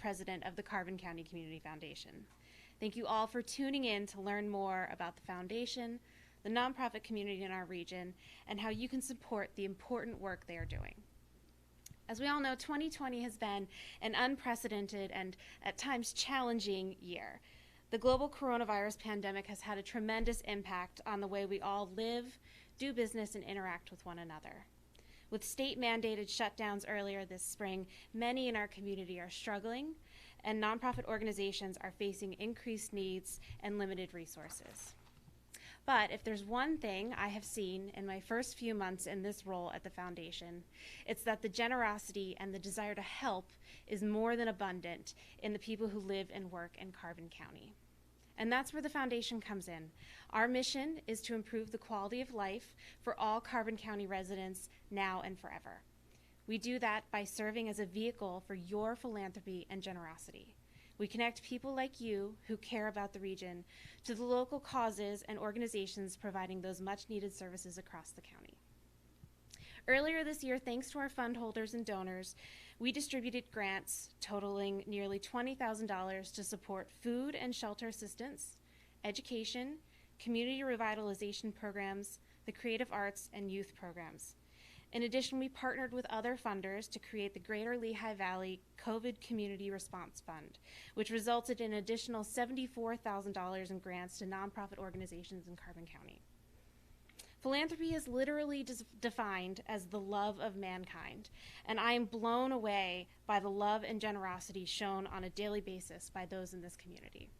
president of the Carbon County Community Foundation. Thank you all for tuning in to learn more about the foundation, the nonprofit community in our region, and how you can support the important work they are doing. As we all know, 2020 has been an unprecedented and at times challenging year. The global coronavirus pandemic has had a tremendous impact on the way we all live, do business, and interact with one another. With state-mandated shutdowns earlier this spring, many in our community are struggling, and nonprofit organizations are facing increased needs and limited resources. But if there's one thing I have seen in my first few months in this role at the foundation, it's that the generosity and the desire to help is more than abundant in the people who live and work in Carbon County. And that's where the foundation comes in. Our mission is to improve the quality of life for all Carbon County residents now and forever. We do that by serving as a vehicle for your philanthropy and generosity. We connect people like you who care about the region to the local causes and organizations providing those much needed services across the county. Earlier this year, thanks to our fund holders and donors, we distributed grants totaling nearly $20,000 to support food and shelter assistance, education, community revitalization programs, the creative arts, and youth programs. In addition, we partnered with other funders to create the Greater Lehigh Valley COVID Community Response Fund, which resulted in an additional $74,000 in grants to nonprofit organizations in Carbon County. Philanthropy is literally defined as the love of mankind, and I am blown away by the love and generosity shown on a daily basis by those in this community.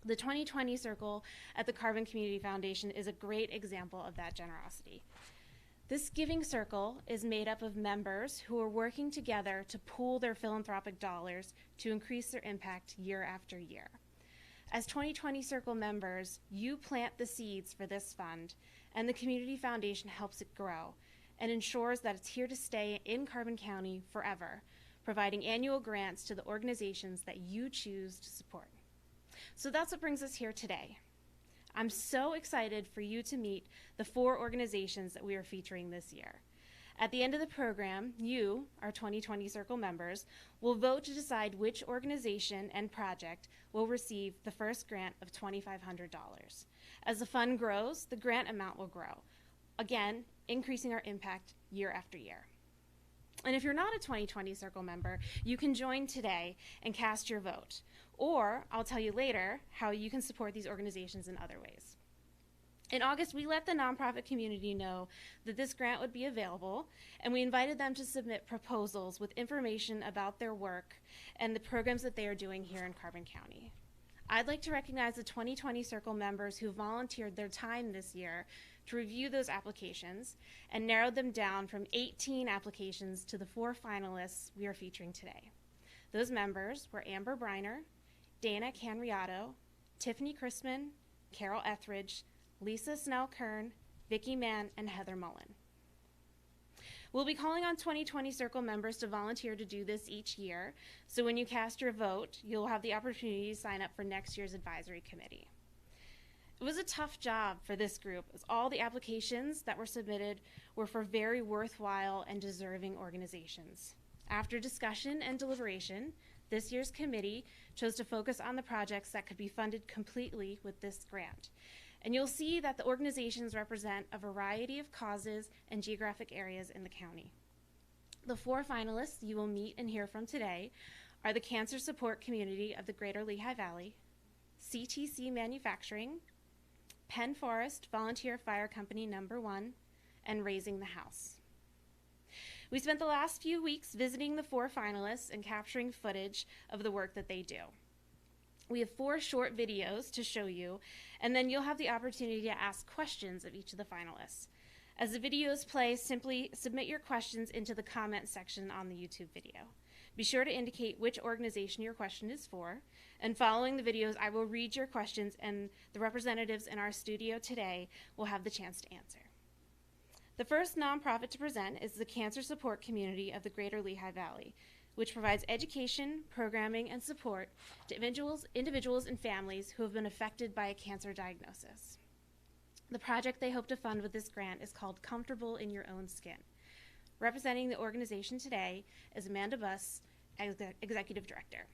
The 2020 Circle at the Carbon Community Foundation is a great example of that generosity. This giving circle is made up of members who are working together to pool their philanthropic dollars to increase their impact year after year. As 2020 Circle members, you plant the seeds for this fund, and the Community Foundation helps it grow and ensures that it's here to stay in Carbon County forever, providing annual grants to the organizations that you choose to support. So that's what brings us here today. I'm so excited for you to meet the 4 organizations that we are featuring this year. At the end of the program, you, our 2020 Circle members, will vote to decide which organization and project will receive the first grant of $2,500. As the fund grows, the grant amount will grow, again, increasing our impact year after year. And if you're not a 2020 Circle member, you can join today and cast your vote. Or I'll tell you later how you can support these organizations in other ways. In August, we let the nonprofit community know that this grant would be available, and we invited them to submit proposals with information about their work and the programs that they are doing here in Carbon County. I'd like to recognize the 2020 Circle members who volunteered their time this year to review those applications and narrowed them down from 18 applications to the 4 finalists we are featuring today. Those members were Amber Briner, Dana Canriato, Tiffany Chrisman, Carol Etheridge, Lisa Snell-Kern, Vicki Mann, and Heather Mullen. We'll be calling on 2020 Circle members to volunteer to do this each year, so when you cast your vote, you'll have the opportunity to sign up for next year's advisory committee. It was a tough job for this group, as all the applications that were submitted were for very worthwhile and deserving organizations. After discussion and deliberation, this year's committee chose to focus on the projects that could be funded completely with this grant. And you'll see that the organizations represent a variety of causes and geographic areas in the county. The 4 finalists you will meet and hear from today are the Cancer Support Community of the Greater Lehigh Valley, CTC Manufacturing, Penn Forest Volunteer Fire Company No. 1, and Raising the House. We spent the last few weeks visiting the 4 finalists and capturing footage of the work that they do. We have 4 short videos to show you, and then you'll have the opportunity to ask questions of each of the finalists. As the videos play, simply submit your questions into the comment section on the YouTube video. Be sure to indicate which organization your question is for, and following the videos, I will read your questions, and the representatives in our studio today will have the chance to answer. The first nonprofit to present is the Cancer Support Community of the Greater Lehigh Valley, which provides education, programming, and support to individuals and families who have been affected by a cancer diagnosis. The project they hope to fund with this grant is called Comfortable in Your Own Skin. Representing the organization today is Amanda Buss Executive Director.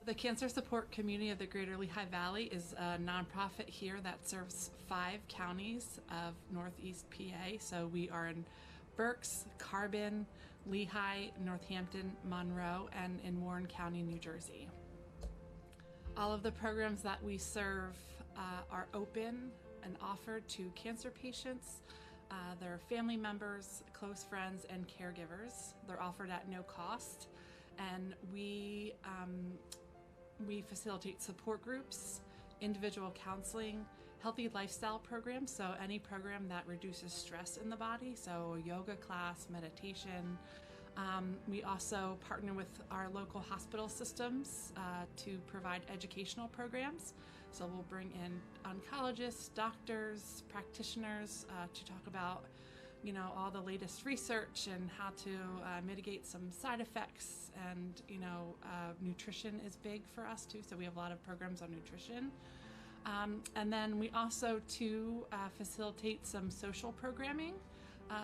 The Cancer Support Community of the Greater Lehigh Valley is a nonprofit here that serves 5 counties of Northeast PA. So we are in Berks, Carbon, Lehigh, Northampton, Monroe, and in Warren County, New Jersey. All of the programs that we serve are open and offered to cancer patients, their family members, close friends, and caregivers. They're offered at no cost, and we facilitate support groups, individual counseling, healthy lifestyle programs, so any program that reduces stress in the body, so yoga class, meditation. We also partner with our local hospital systems to provide educational programs. So we'll bring in oncologists, doctors, practitioners to talk about, all the latest research and how to mitigate some side effects. And, nutrition is big for us too. So we have a lot of programs on nutrition. And then we also facilitate some social programming.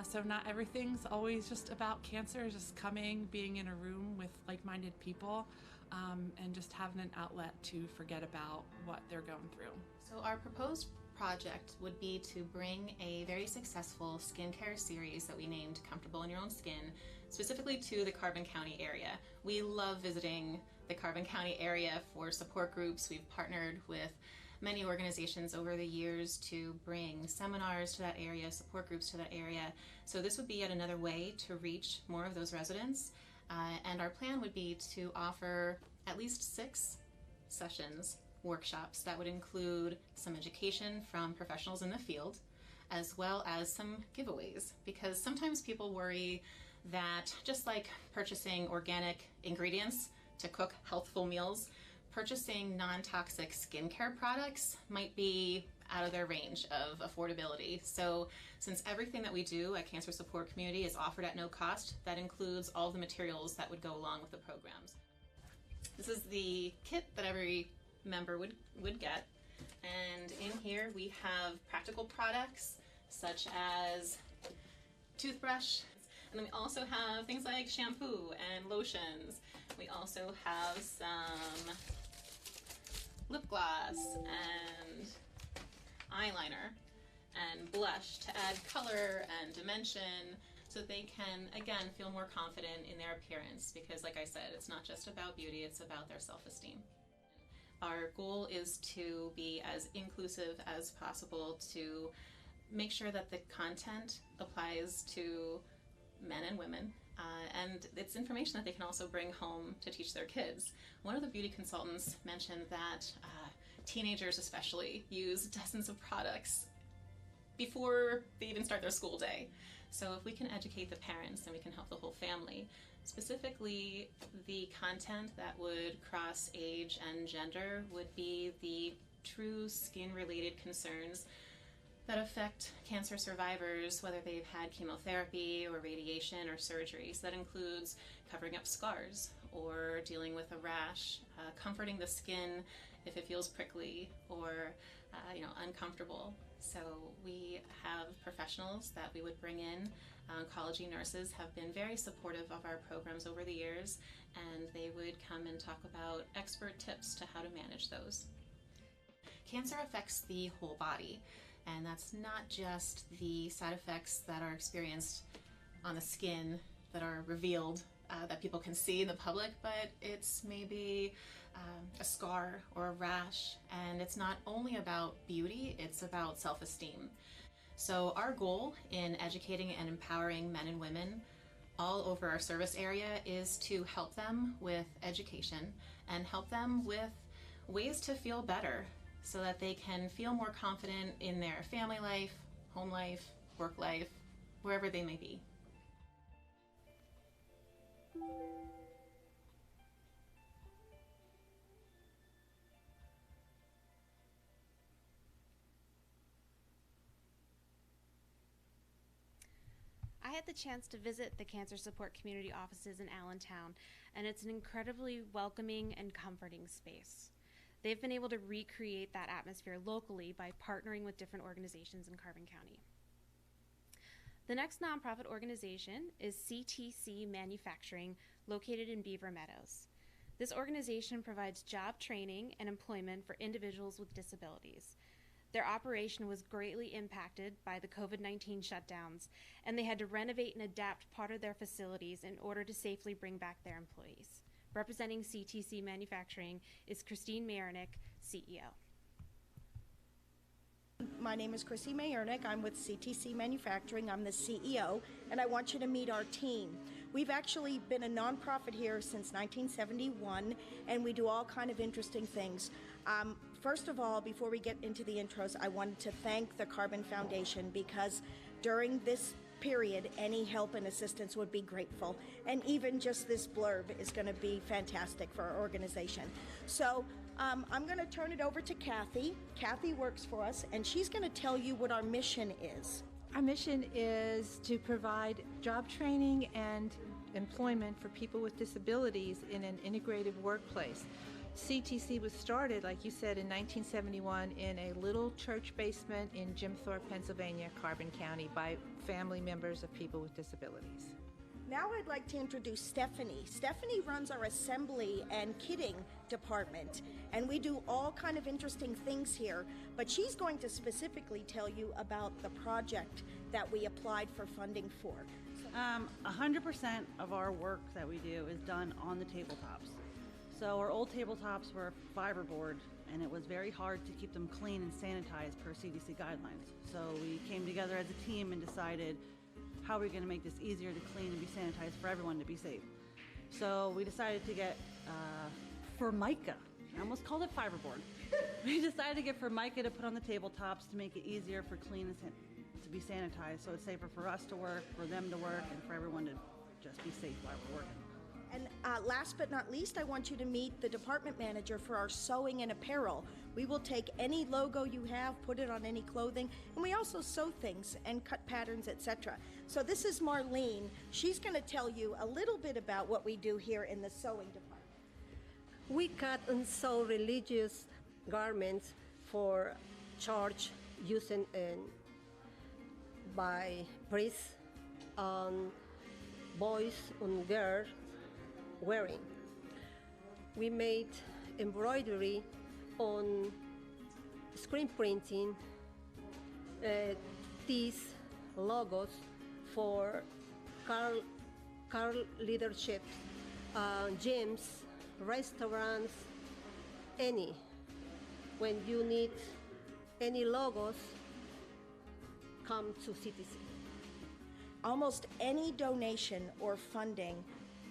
So not everything's always just about cancer, just being in a room with like-minded people, and just having an outlet to forget about what they're going through. So our proposed project would be to bring a very successful skincare series that we named Comfortable in Your Own Skin, specifically to the Carbon County area. We love visiting the Carbon County area for support groups. We've partnered with many organizations over the years to bring seminars to that area, support groups to that area. So this would be yet another way to reach more of those residents. And our plan would be to offer at least 6 sessions, workshops that would include some education from professionals in the field, as well as some giveaways, because sometimes people worry that just like purchasing organic ingredients to cook healthful meals, purchasing non-toxic skincare products might be out of their range of affordability. So since everything that we do at Cancer Support Community is offered at no cost, that includes all the materials that would go along with the programs. This is the kit that every member would get. And in here we have practical products such as toothbrush. And then we also have things like shampoo and lotions. We also have some lip gloss and eyeliner and blush to add color and dimension so they can, again, feel more confident in their appearance, because like I said, it's not just about beauty, it's about their self-esteem. Our goal is to be as inclusive as possible, to make sure that the content applies to men and women, and it's information that they can also bring home to teach their kids. One of the beauty consultants mentioned that teenagers especially use dozens of products before they even start their school day. So if we can educate the parents, then we can help the whole family. Specifically, the content that would cross age and gender would be the true skin-related concerns that affect cancer survivors, whether they've had chemotherapy or radiation or surgery. So that includes covering up scars or dealing with a rash, comforting the skin if it feels prickly or uncomfortable. So we have professionals that we would bring in. Oncology nurses have been very supportive of our programs over the years, and they would come and talk about expert tips to how to manage those. Cancer affects the whole body, and that's not just the side effects that are experienced on the skin that are revealed, that people can see in the public, but it's maybe a scar or a rash, and it's not only about beauty, it's about self-esteem. So our goal in educating and empowering men and women all over our service area is to help them with education and help them with ways to feel better so that they can feel more confident in their family life, home life, work life, wherever they may be. I had the chance to visit the Cancer Support Community offices in Allentown, and it's an incredibly welcoming and comforting space. They've been able to recreate that atmosphere locally by partnering with different organizations in Carbon County. The next nonprofit organization is CTC Manufacturing, located in Beaver Meadows. This organization provides job training and employment for individuals with disabilities. Their operation was greatly impacted by the COVID-19 shutdowns, and they had to renovate and adapt part of their facilities in order to safely bring back their employees. Representing CTC Manufacturing is Christine Mayernick, CEO. My name is Chrissy Mayernick. I'm with CTC Manufacturing. I'm the CEO, and I want you to meet our team. We've actually been a nonprofit here since 1971, and we do all kind of interesting things. First of all, before we get into the intros, I wanted to thank the Carbon Foundation, because during this period, any help and assistance would be grateful. And even just this blurb is going to be fantastic for our organization. So I'm going to turn it over to Kathy. Kathy works for us, and she's going to tell you what our mission is. Our mission is to provide job training and employment for people with disabilities in an integrated workplace. CTC was started, like you said, in 1971 in a little church basement in Jim Thorpe, Pennsylvania, Carbon County, by family members of people with disabilities. Now I'd like to introduce Stephanie. Stephanie runs our assembly and kitting department, and we do all kind of interesting things here, but she's going to specifically tell you about the project that we applied for funding for. 100% of our work that we do is done on the tabletops. So our old tabletops were fiberboard, and it was very hard to keep them clean and sanitized per CDC guidelines. So we came together as a team and decided, how are we going to make this easier to clean and be sanitized for everyone to be safe? So we decided to get Formica. I almost called it fiberboard. We decided to get Formica to put on the tabletops to make it easier for clean and to be sanitized, so it's safer for us to work, for them to work, and for everyone to just be safe while we're working. And last but not least, I want you to meet the department manager for our sewing and apparel. We will take any logo you have, put it on any clothing, and we also sew things and cut patterns, etc. So this is Marlene. She's going to tell you a little bit about what we do here in the sewing department. We cut and sew religious garments for church using by priests, boys and girls wearing. We made embroidery on screen printing these logos for car leadership, gyms, restaurants, any. When you need any logos, come to CTC. Almost any donation or funding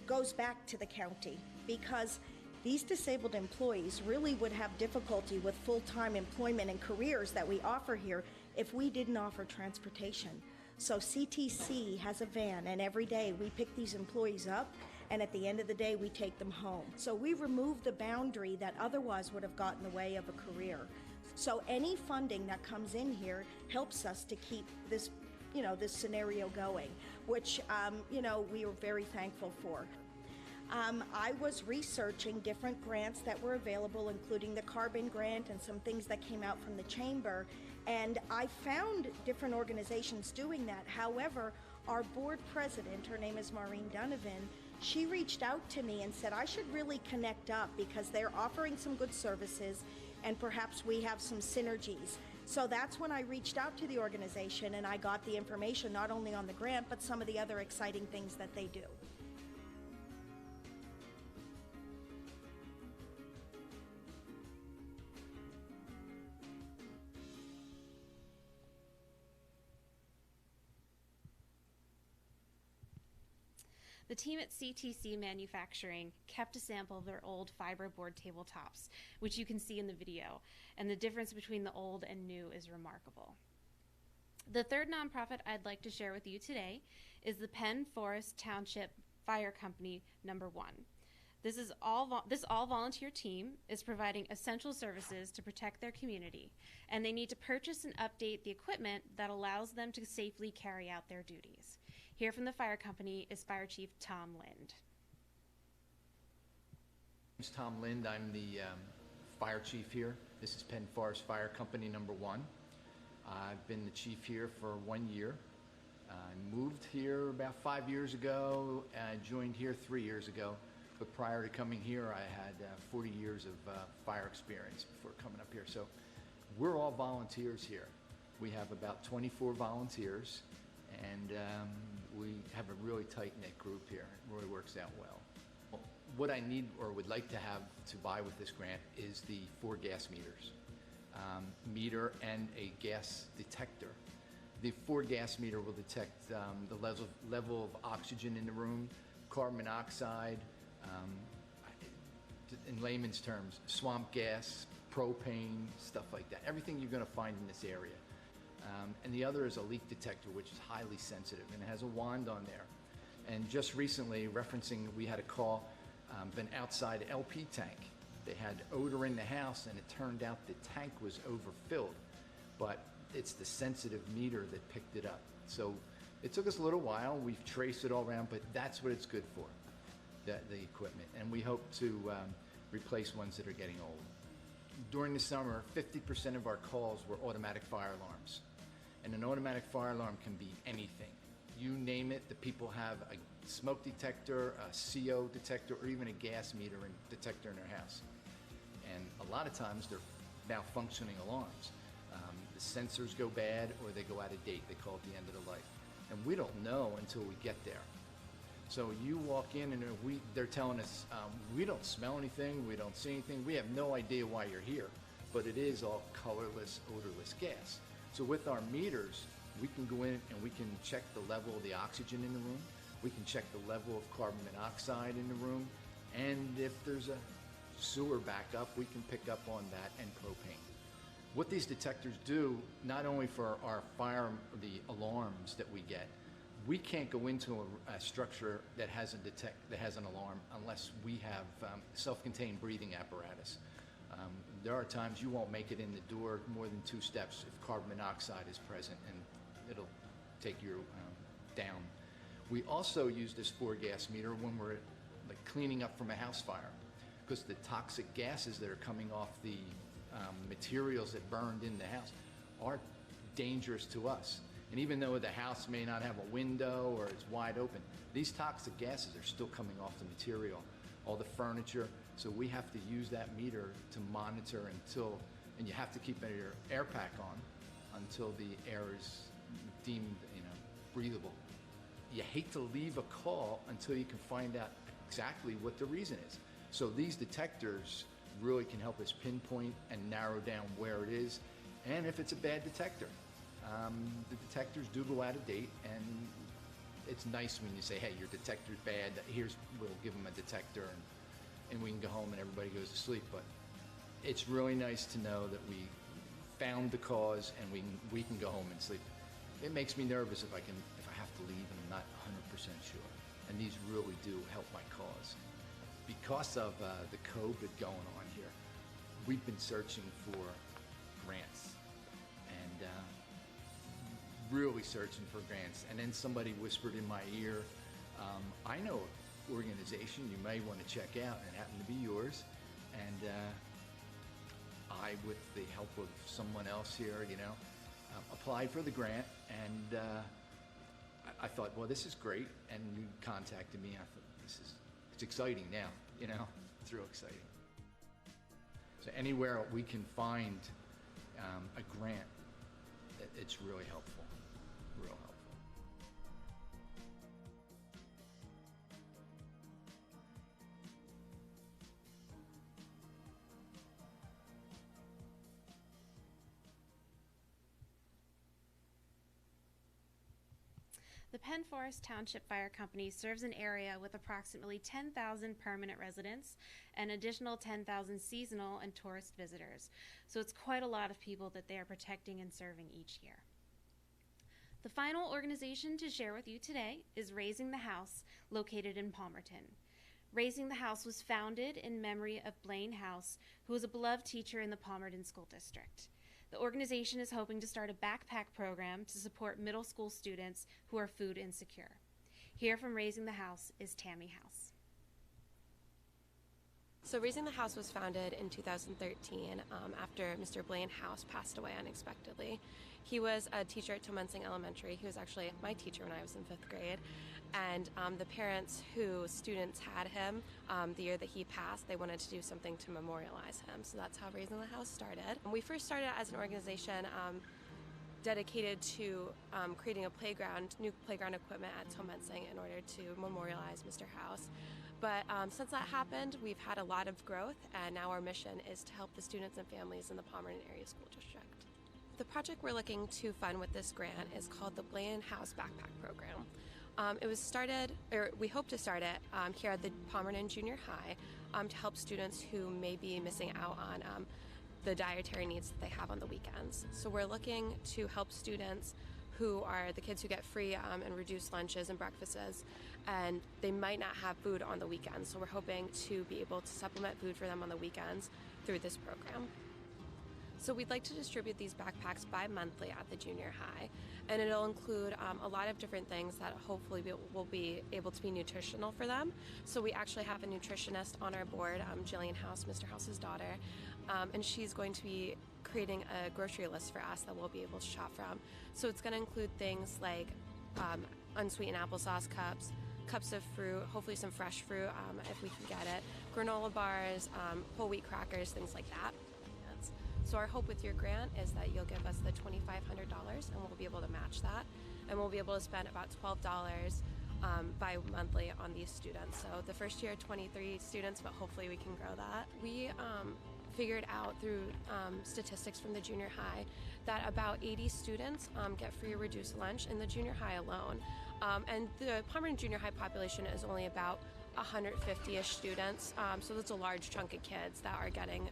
goes back to the county, because these disabled employees really would have difficulty with full-time employment and careers that we offer here if we didn't offer transportation. So CTC has a van, and every day we pick these employees up, and at the end of the day we take them home. So we remove the boundary that otherwise would have gotten in the way of a career. So any funding that comes in here helps us to keep this this scenario going, which, we are very thankful for. I was researching different grants that were available, including the Carbon Grant and some things that came out from the Chamber, and I found different organizations doing that. However, our board president, her name is Maureen Donovan, she reached out to me and said I should really connect up because they're offering some good services and perhaps we have some synergies. So that's when I reached out to the organization and I got the information not only on the grant, but some of the other exciting things that they do. The team at CTC Manufacturing kept a sample of their old fiberboard tabletops, which you can see in the video, and the difference between the old and new is remarkable. The third nonprofit I'd like to share with you today is the Penn Forest Township Fire Company #1. This all volunteer team is providing essential services to protect their community, and they need to purchase and update the equipment that allows them to safely carry out their duties. Here from the fire company is Fire Chief Tom Lind. My name's Tom Lind. I'm the fire chief here. This is Penn Forest Fire Company #1. I've been the chief here for 1 year. I moved here about 5 years ago. I joined here 3 years ago. But prior to coming here, I had 40 years of fire experience before coming up here. So we're all volunteers here. We have about 24 volunteers, and we have a really tight-knit group here. It really works out well. What I need or would like to have to buy with this grant is the 4 gas meters, meter and a gas detector. The 4 gas meter will detect the level of oxygen in the room, carbon monoxide, in layman's terms, swamp gas, propane, stuff like that. Everything you're going to find in this area. And the other is a leak detector, which is highly sensitive, and it has a wand on there. And just recently, referencing, we had a call of an outside LP tank. They had odor in the house, and it turned out the tank was overfilled. But it's the sensitive meter that picked it up. So it took us a little while. We've traced it all around, but that's what it's good for. The equipment, and we hope to replace ones that are getting old. During the summer, 50% of our calls were automatic fire alarms, and an automatic fire alarm can be anything. You name it, the people have a smoke detector, a CO detector, or even a gas meter and detector in their house. And a lot of times they're malfunctioning alarms. The sensors go bad or they go out of date. They call it the end of the life. And we don't know until we get there. So you walk in and they're telling us, we don't smell anything, we don't see anything, we have no idea why you're here, but it is all colorless, odorless gas. So with our meters, we can go in and we can check the level of the oxygen in the room, we can check the level of carbon monoxide in the room, and if there's a sewer backup, we can pick up on that, and propane. What these detectors do, not only for our the alarms that we get, we can't go into a structure that has an alarm unless we have self-contained breathing apparatus. There are times you won't make it in the door more than 2 steps if carbon monoxide is present, and it'll take you down. We also use this 4 gas meter when we're like cleaning up from a house fire, because the toxic gases that are coming off the materials that burned in the house are dangerous to us. And even though the house may not have a window or it's wide open, these toxic gases are still coming off the material, all the furniture. So we have to use that meter to monitor and you have to keep your air pack on until the air is deemed, breathable. You hate to leave a call until you can find out exactly what the reason is. So these detectors really can help us pinpoint and narrow down where it is, and if it's a bad detector. The detectors do go out of date, and it's nice when you say, hey, your detector's bad, we'll give them a detector, and we can go home and everybody goes to sleep. But it's really nice to know that we found the cause and we can go home and sleep. It makes me nervous if I have to leave and I'm not 100% sure. And these really do help my cause. Because of the COVID going on here, we've been searching for grants and really searching for grants. And then somebody whispered in my ear, I know an organization you may want to check out, and it happened to be yours. And I, with the help of someone else here, applied for the grant, and I thought, well, this is great. And you contacted me. I thought, it's exciting now, it's real exciting. So anywhere we can find a grant, it's really helpful, real helpful. The Penn Forest Township Fire Company serves an area with approximately 10,000 permanent residents and additional 10,000 seasonal and tourist visitors. So it's quite a lot of people that they are protecting and serving each year. The final organization to share with you today is Raising the House, located in Palmerton. Raising the House was founded in memory of Blaine House, who was a beloved teacher in the Palmerton School District. The organization is hoping to start a backpack program to support middle school students who are food insecure. Here from Raising the House is Tammy House. So Raising the House was founded in 2013 after Mr. Blaine House passed away unexpectedly. He was a teacher at Tomensing Elementary. He was actually my teacher when I was in 5th grade. And the parents whose students had him the year that he passed, they wanted to do something to memorialize him. So that's how Raising the House started. And we first started as an organization dedicated to creating a playground, new playground equipment at Tomensing in order to memorialize Mr. House. But since that happened, we've had a lot of growth, and now our mission is to help the students and families in the Palmerton Area School District. The project we're looking to fund with this grant is called the Blaine House Backpack Program. It was started, or we hope to start it here at the Palmerton Junior High to help students who may be missing out on the dietary needs that they have on the weekends. So we're looking to help students who are the kids who get free and reduced lunches and breakfasts, and they might not have food on the weekends. So we're hoping to be able to supplement food for them on the weekends through this program. So we'd like to distribute these backpacks bi-monthly at the junior high, and it'll include a lot of different things that hopefully will be able to be nutritional for them. So we actually have a nutritionist on our board, Jillian House, Mr. House's daughter, and she's going to be creating a grocery list for us that we'll be able to shop from. So it's going to include things like unsweetened applesauce cups, cups of fruit, hopefully some fresh fruit if we can get it, granola bars, whole wheat crackers, things like that. So our hope with your grant is that you'll give us the $2,500 and we'll be able to match that. And we'll be able to spend about $12 bi-monthly on these students. So the first year, 23 students, but hopefully we can grow that. We figured out through statistics from the junior high that about 80 students get free or reduced lunch in the junior high alone. And the Palmerton Junior High population is only about 150-ish students. So that's a large chunk of kids that are getting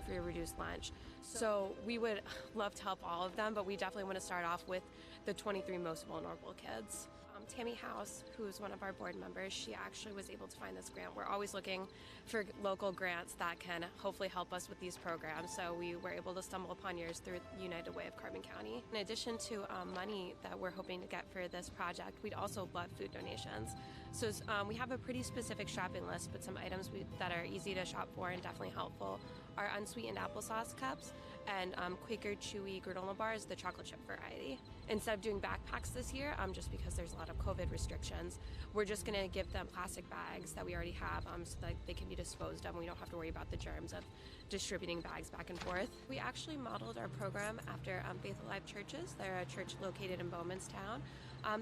free or reduced lunch. So we would love to help all of them, but we definitely want to start off with the 23 most vulnerable kids. Tammy House, who's one of our board members, she actually was able to find this grant. We're always looking for local grants that can hopefully help us with these programs, so we were able to stumble upon yours through United Way of Carbon County. In addition to money that we're hoping to get for this project, we'd also love food donations. So we have a pretty specific shopping list, but some items that are easy to shop for and definitely helpful are unsweetened applesauce cups and Quaker Chewy granola bars, the chocolate chip variety. Instead of doing backpacks this year, just because there's a lot of COVID restrictions, we're just going to give them plastic bags that we already have so that they can be disposed of and we don't have to worry about the germs of distributing bags back and forth. We actually modeled our program after Faith Alive Churches. They're a church located in Bowmanstown.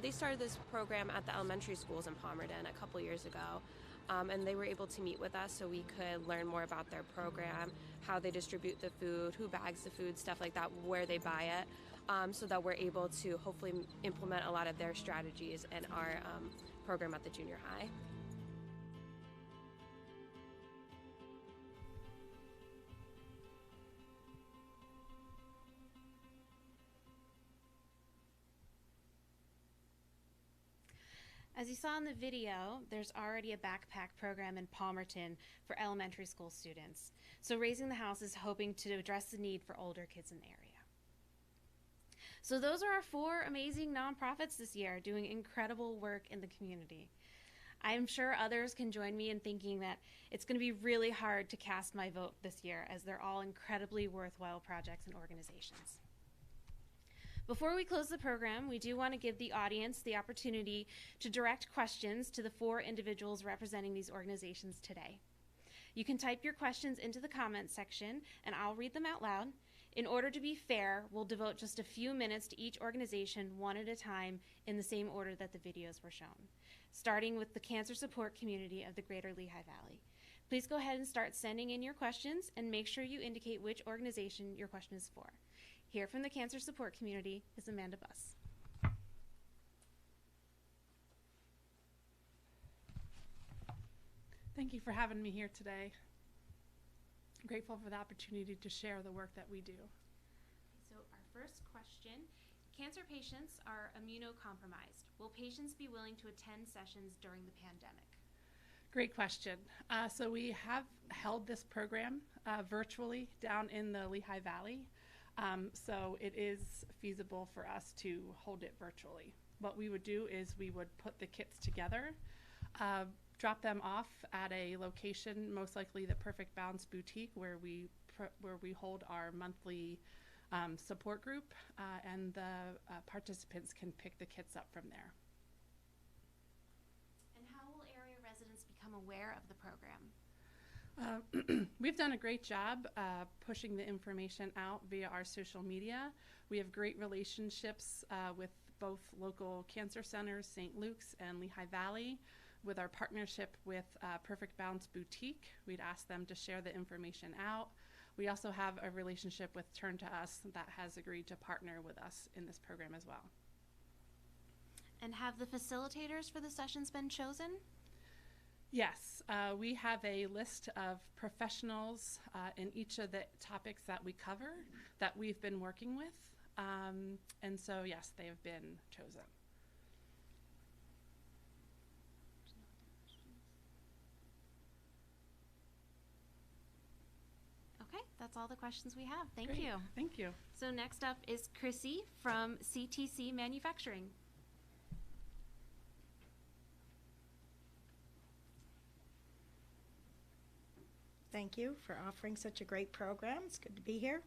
They started this program at the elementary schools in Palmerton a couple years ago. And they were able to meet with us so we could learn more about their program, how they distribute the food, who bags the food, stuff like that, where they buy it, so that we're able to hopefully implement a lot of their strategies in our program at the junior high. As you saw in the video, there's already a backpack program in Palmerton for elementary school students. So Raising the House is hoping to address the need for older kids in the area. So those are our 4 amazing nonprofits this year doing incredible work in the community. I am sure others can join me in thinking that it's going to be really hard to cast my vote this year, as they're all incredibly worthwhile projects and organizations. Before we close the program, we do want to give the audience the opportunity to direct questions to the 4 individuals representing these organizations today. You can type your questions into the comments section and I'll read them out loud. In order to be fair, we'll devote just a few minutes to each organization one at a time in the same order that the videos were shown, starting with the cancer support community of the Greater Lehigh Valley. Please go ahead and start sending in your questions and make sure you indicate which organization your question is for. Here from the cancer support community is Amanda Buss. Thank you for having me here today. I'm grateful for the opportunity to share the work that we do. So our first question, cancer patients are immunocompromised. Will patients be willing to attend sessions during the pandemic? Great question. So we have held this program virtually down in the Lehigh Valley. So it is feasible for us to hold it virtually. What we would do is we would put the kits together drop them off at a location, most likely the Perfect Balance Boutique, where we hold our monthly support group, and the participants can pick the kits up from there. And how will area residents become aware of the program? We've done a great job pushing the information out via our social media. We have great relationships with both local cancer centers, St. Luke's and Lehigh Valley. With our partnership with Perfect Balance Boutique, we'd ask them to share the information out. We also have a relationship with Turn to Us that has agreed to partner with us in this program as well. And have the facilitators for the sessions been chosen? Yes, we have a list of professionals in each of the topics that we cover that we've been working with. And so, yes, they have been chosen. Okay, that's all the questions we have. Thank Great. you. Thank you. So next up is Chrissy from CTC Manufacturing. Thank you for offering such a great program. It's good to be here.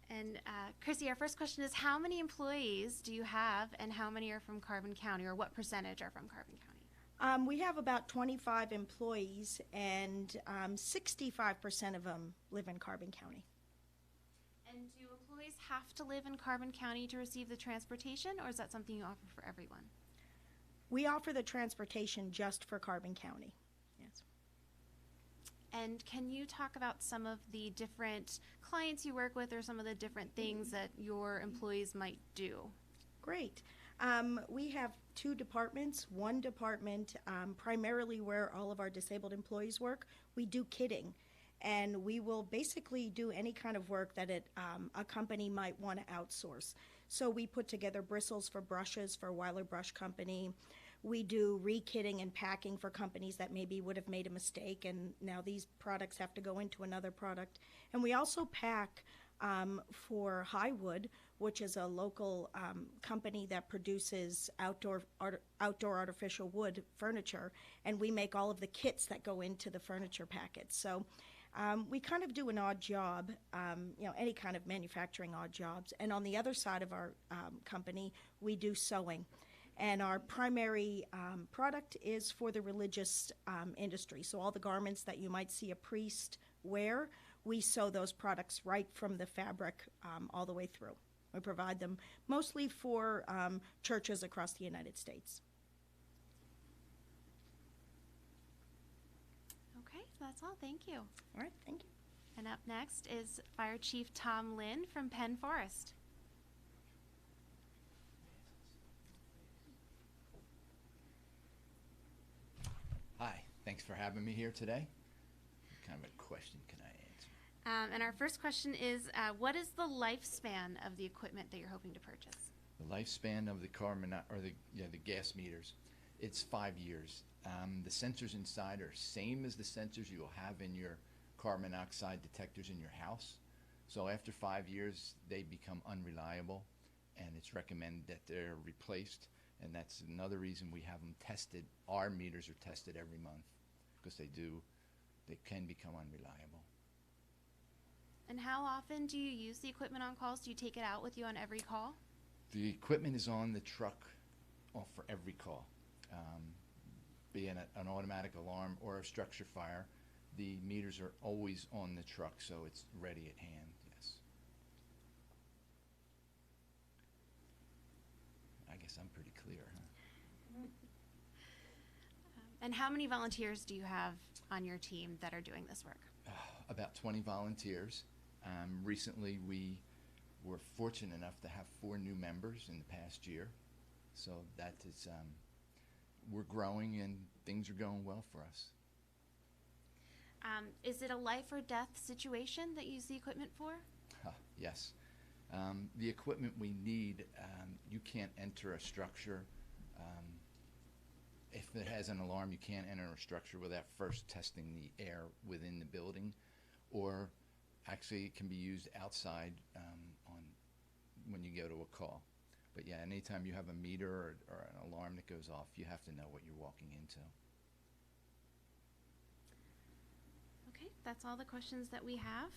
And Chrissy, our first question is, how many employees do you have and how many are from Carbon County, or what percentage are from Carbon County? We have about 25 employees, and 65% of them live in Carbon County. And do employees have to live in Carbon County to receive the transportation, or is that something you offer for everyone? We offer the transportation just for Carbon County. Yes. And can you talk about some of the different clients you work with, or some of the different things that your employees might do? Great. We have two departments. One department, primarily where all of our disabled employees work, we do kitting. And we will basically do any kind of work that a company might want to outsource. So we put together bristles for brushes for Weiler Brush Company. We do re-kitting and packing for companies that maybe would have made a mistake, and now these products have to go into another product. And we also pack for Highwood, which is a local company that produces outdoor artificial wood furniture, and we make all of the kits that go into the furniture packets. So we kind of do an odd job, any kind of manufacturing odd jobs. And on the other side of our company, we do sewing. And our primary product is for the religious industry. So all the garments that you might see a priest wear, we sew those products right from the fabric all the way through. We provide them mostly for churches across the United States. Okay, that's all. Thank you. All right, thank you. And up next is Fire Chief Tom Lynn from Penn Forest. Hi, thanks for having me here today. What kind of a question can I answer? And our first question is, what is the lifespan of the equipment that you're hoping to purchase? The lifespan of the the gas meters, it's 5 years. The sensors inside are same as the sensors you'll have in your carbon monoxide detectors in your house. So after 5 years, they become unreliable, and it's recommended that they're replaced. And that's another reason we have them tested. Our meters are tested every month because they can become unreliable. And how often do you use the equipment on calls? Do you take it out with you on every call? The equipment is on the truck for every call. Be it an automatic alarm or a structure fire, the meters are always on the truck, so it's ready at hand, yes. I guess I'm pretty clear, huh? And how many volunteers do you have on your team that are doing this work? About 20 volunteers. Recently, we were fortunate enough to have 4 new members in the past year, so that is, we're growing and things are going well for us. Is it a life or death situation that you use the equipment for? Yes. The equipment we need, you can't enter a structure. If it has an alarm, you can't enter a structure without first testing the air within the building, or actually it can be used outside when you go to a call. But yeah, anytime you have a meter or an alarm that goes off, you have to know what you're walking into. Okay, that's all the questions that we have.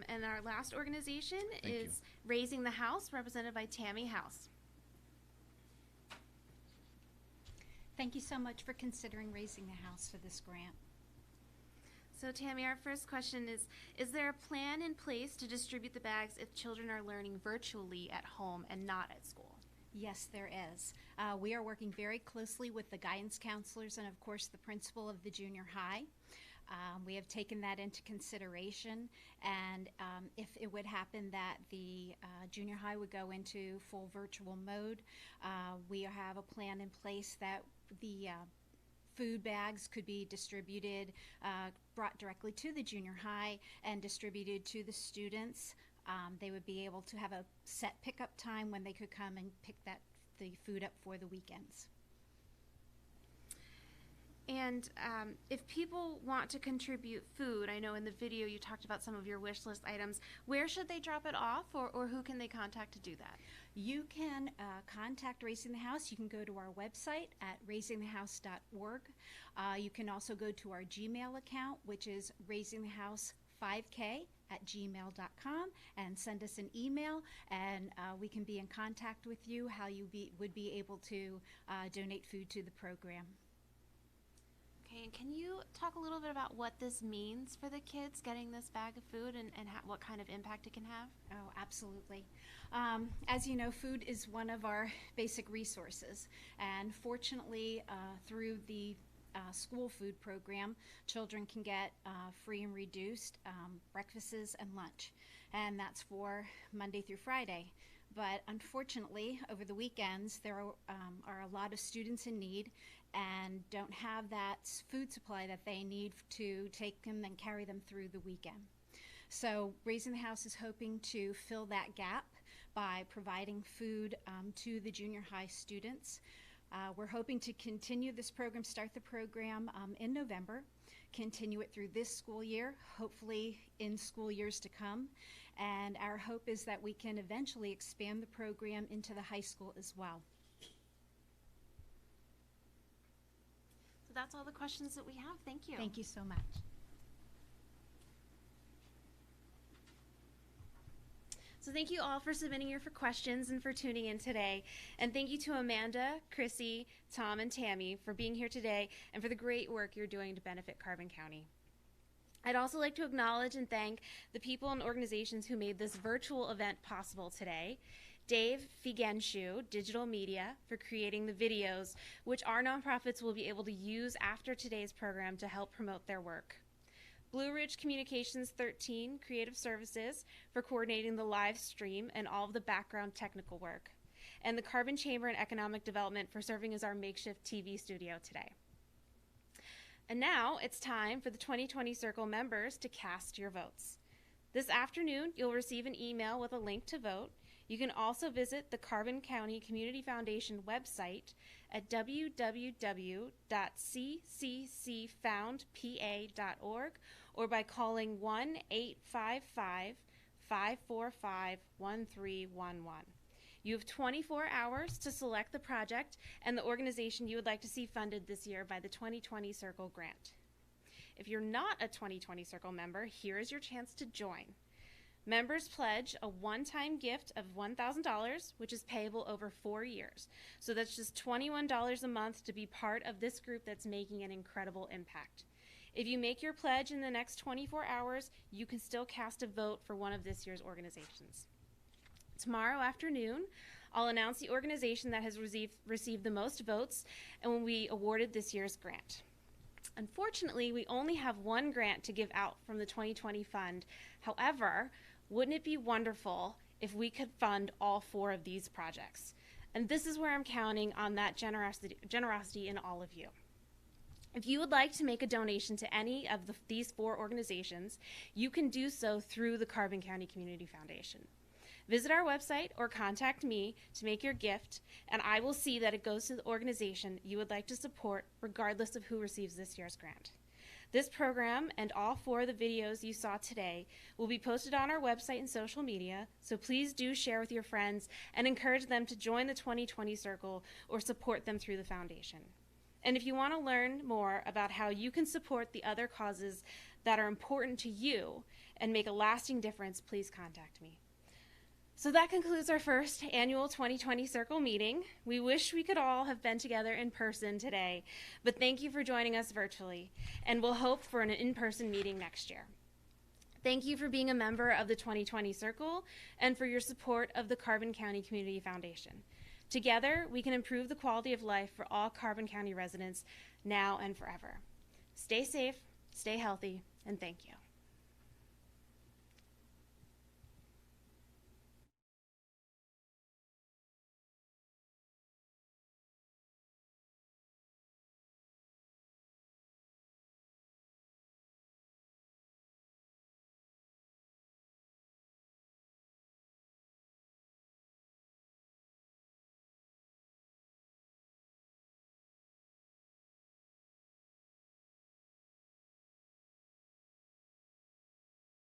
And our last organization is Raising the House, represented by Tammy House. Thank you so much for considering Raising the House for this grant. So Tammy, our first question is there a plan in place to distribute the bags if children are learning virtually at home and not at school? Yes, there is. We are working very closely with the guidance counselors and, of course, the principal of the junior high. We have taken that into consideration, and if it would happen that the junior high would go into full virtual mode, we have a plan in place that the food bags could be distributed, brought directly to the junior high and distributed to the students. They would be able to have a set pickup time when they could come and pick the food up for the weekends. And if people want to contribute food, I know in the video you talked about some of your wish list items, where should they drop it off, or who can they contact to do that? You can contact Raising the House. You can go to our website at raisingthehouse.org. You can also go to our Gmail account, which is raisingthehouse5k@gmail.com, and send us an email, and we can be in contact with you how you would be able to donate food to the program. Okay, and can you talk a little bit about what this means for the kids getting this bag of food and what kind of impact it can have? Oh, absolutely. As you know, food is one of our basic resources, and fortunately, through the school food program, children can get free and reduced breakfasts and lunch, and that's for Monday through Friday. But unfortunately, over the weekends, there are a lot of students in need and don't have that food supply that they need to take them and carry them through the weekend. So Raising the House is hoping to fill that gap by providing food to the junior high students. We're hoping to continue this program, start the program in November, continue it through this school year, hopefully in school years to come. And our hope is that we can eventually expand the program into the high school as well. So that's all the questions that we have. Thank you. Thank you so much. So thank you all for submitting your questions and for tuning in today. And thank you to Amanda, Chrissy, Tom, and Tammy for being here today and for the great work you're doing to benefit Carbon County. I'd also like to acknowledge and thank the people and organizations who made this virtual event possible today. Dave Figenshu, Digital Media, for creating the videos, which our nonprofits will be able to use after today's program to help promote their work. Blue Ridge Communications 13 Creative Services for coordinating the live stream and all of the background technical work. And the Carbon Chamber and Economic Development for serving as our makeshift TV studio today. And now it's time for the 2020 Circle members to cast your votes. This afternoon, you'll receive an email with a link to vote. You can also visit the Carbon County Community Foundation website at www.cccfoundpa.org or by calling 1-855-545-1311. You have 24 hours to select the project and the organization you would like to see funded this year by the 2020 Circle grant. If you're not a 2020 Circle member, here is your chance to join. Members pledge a one-time gift of $1,000, which is payable over 4 years. So that's just $21 a month to be part of this group that's making an incredible impact. If you make your pledge in the next 24 hours, you can still cast a vote for one of this year's organizations. Tomorrow afternoon, I'll announce the organization that has received the most votes and when we awarded this year's grant. Unfortunately, we only have one grant to give out from the 2020 fund. However, wouldn't it be wonderful if we could fund all 4 of these projects? And this is where I'm counting on that generosity in all of you. If you would like to make a donation to any of these 4 organizations, you can do so through the Carbon County Community Foundation. Visit our website or contact me to make your gift, and I will see that it goes to the organization you would like to support regardless of who receives this year's grant. This program and all 4 of the videos you saw today will be posted on our website and social media, so please do share with your friends and encourage them to join the 2020 Circle or support them through the foundation. And if you want to learn more about how you can support the other causes that are important to you and make a lasting difference, please contact me. So that concludes our first annual 2020 Circle meeting. We wish we could all have been together in person today, but thank you for joining us virtually, and we'll hope for an in-person meeting next year. Thank you for being a member of the 2020 Circle and for your support of the Carbon County Community Foundation. Together, we can improve the quality of life for all Carbon County residents now and forever. Stay safe, stay healthy, and thank you.